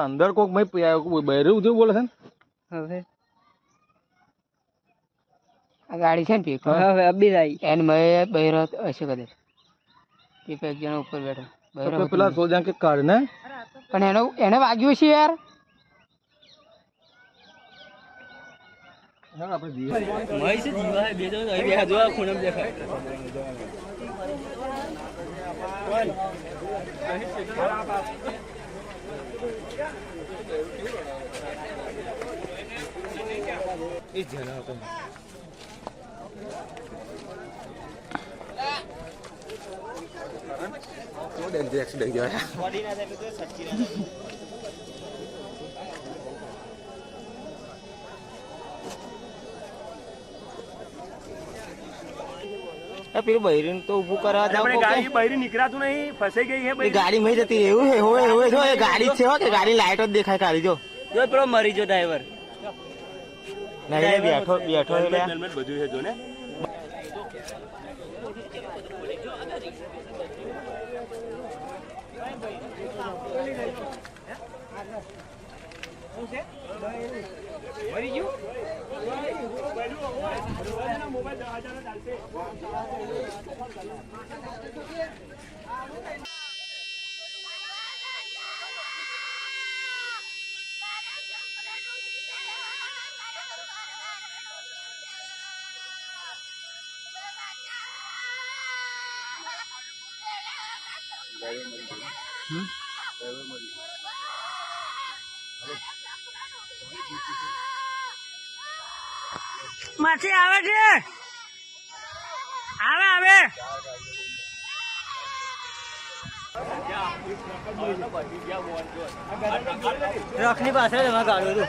અંદર કોક બહેરું જેવું બોલે છે ને હવે આ ગાડી છે ને પીક હવે અબી આવી એને મેં બહેરો હશે કદાચ પીપ એક જણા ઉપર બેઠો બહેરો પેલા સોજા કે કાઢ ને પણ એને વાગ્યું છે યાર एक्सीडेंट गया फिर बहरीन तो ऊपर करा था गाड़ी बहरी निकला तो नहीं फंसे गई है गाड़ी में जती रही है होए जो गाड़ी से हो के गाड़ी लाइट देखा काली जो पेलो मरी जो ड्राइवर नहीं बैठो बैठो हेलमेट बजू है जो ने મરી ગયું માછી આવે છે આવે આવે ટ્રકની પાછળ એમાં ગાડ્યો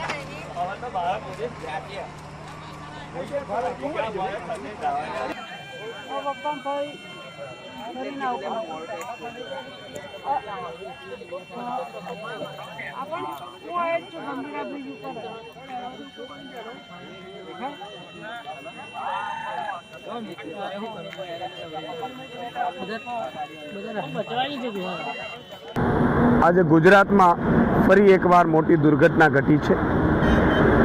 આજે ગુજરાતમાં ફરી એકવાર મોટી દુર્ઘટના ઘટી છે।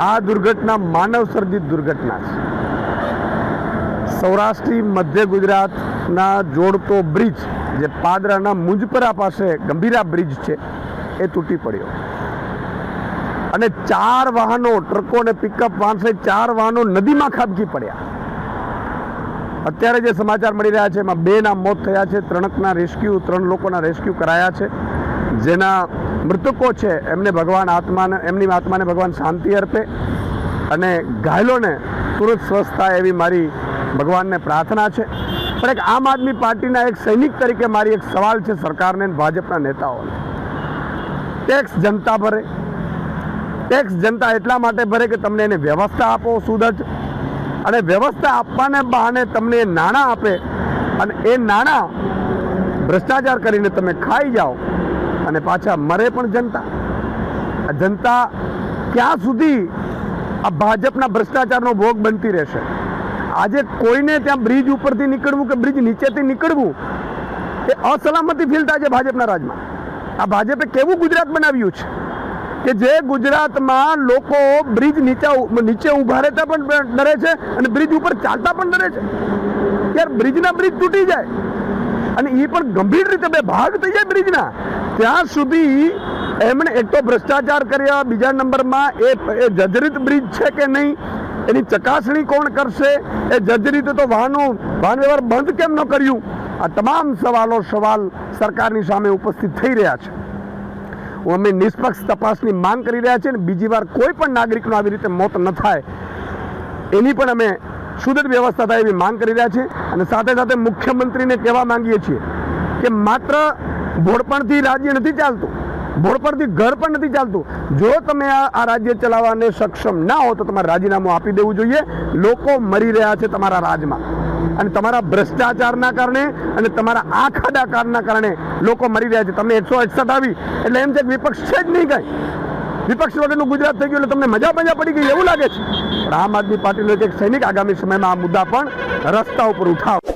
આ દુર્ઘટના માનવ સર્જિત દુર્ઘટના છે। સૌરાષ્ટ્રી મધ્ય ગુજરાતના જોડતો બ્રિજ જે પાદરાના મુંજપરા પાસે ગંભીરા બ્રિજ છે એ તૂટી પડ્યો અને 4 વાહનો ટ્રકો અને પિકઅપ વાન સહિત 4 વાહનો નદીમાં ખાબકી પડ્યા। અત્યારે જે સમાચાર મળી રહ્યા છે એમાં 2ના મોત થયા છે, 3 લોકોના રેસ્ક્યુ કરાયા છે। જેના મૃતકો છે એમને ભગવાન એમની આત્માને ભગવાન શાંતિ અર્પે અને ઘાયલોને તુરંત સ્વસ્થ થાય એવી મારી ભગવાનને પ્રાર્થના છે। પણ એક આમ આદમી પાર્ટીના એક સૈનિક તરીકે મારી એક સવાલ છે સરકારને ભાજપના નેતાઓને। ટેક્સ જનતા ભરે, ટેક્સ જનતા એટલા માટે ભરે કે તમને એને વ્યવસ્થા આપો સુદૃઢ, અને વ્યવસ્થા આપવાને બહાને તમને નાણાં આપે અને એ નાણાં ભ્રષ્ટાચાર કરીને તમે ખાઈ જાઓ અને પાછા મરે પણ જનતા। આ જનતા ક્યાં સુધી આ ભાજપના ભ્રષ્ટાચારનો ભોગ બનતી રહેશે? આજે કોઈને ત્યાં બ્રિજ ઉપરથી નીકળવું કે બ્રિજ નીચેથી નીકળવું એ અસલામતી ફીલ થાય છે ભાજપના રાજમાં। આ ભાજપે કેવું ગુજરાત બનાવ્યું છે કે જે ગુજરાતમાં લોકો બ્રિજ નીચે ઊભા રહેતા પણ ડરે છે અને બ્રિજ ઉપર ચાલતા પણ ડરે છે। યાર બ્રિજના બ્રિજ તૂટી જાય અને એ પણ ગંભીર રીતે બે ભાગ થઈ જાય બ્રિજના, ત્યાં સુધી એમણે એક તો ભ્રષ્ટાચાર કર્યા, બીજા નંબરમાં એ જર્જરિત બ્રિજ છે કે નહીં એની ચકાસણી કોણ કરશે, એ જર્જરિત તો વાહન વ્યવહાર બંધ કેમ ન કર્યું? આ તમામ સવાલ સરકારની સામે ઉપસ્થિત થઈ રહ્યા છે। અમે નિષ્પક્ષ તપાસની માંગ કરી રહ્યા છીએ અને બીજી વાર કોઈ પણ નાગરિકનું આવી રીતે મોત ન થાય એની પણ અમે સુદૃઢ વ્યવસ્થા થાય એવી માંગ કરી રહ્યા છીએ। અને સાથે સાથે મુખ્યમંત્રીને કહેવા માંગીએ છીએ કે માત્ર ભોળપણથી રાજ્ય નથી ચાલતું, ભોળપણથી ઘર પણ નથી ચાલતું। જો તમે આ રાજ્ય ચલાવવાને સક્ષમ ના હો તો તમારે રાજીનામું આપી દેવું જોઈએ। લોકો મરી રહ્યા છે તમારા રાજમાં અને તમારા ભ્રષ્ટાચારના કારણે અને તમારા આંખાડા કારના કારણે લોકો મરી રહ્યા છે। તમને 161 આવી એટલે એમ છે કે વિપક્ષ છે જ નહીં કાંઈ, વિપક્ષ વગરનું ગુજરાત થઈ ગયું એટલે તમને મજા પડી ગઈ એવું લાગે છે। આમ આદમી પાર્ટીનો એક સૈનિક આગામી સમયમાં આ મુદ્દા પણ રસ્તા ઉપર ઉઠાવ।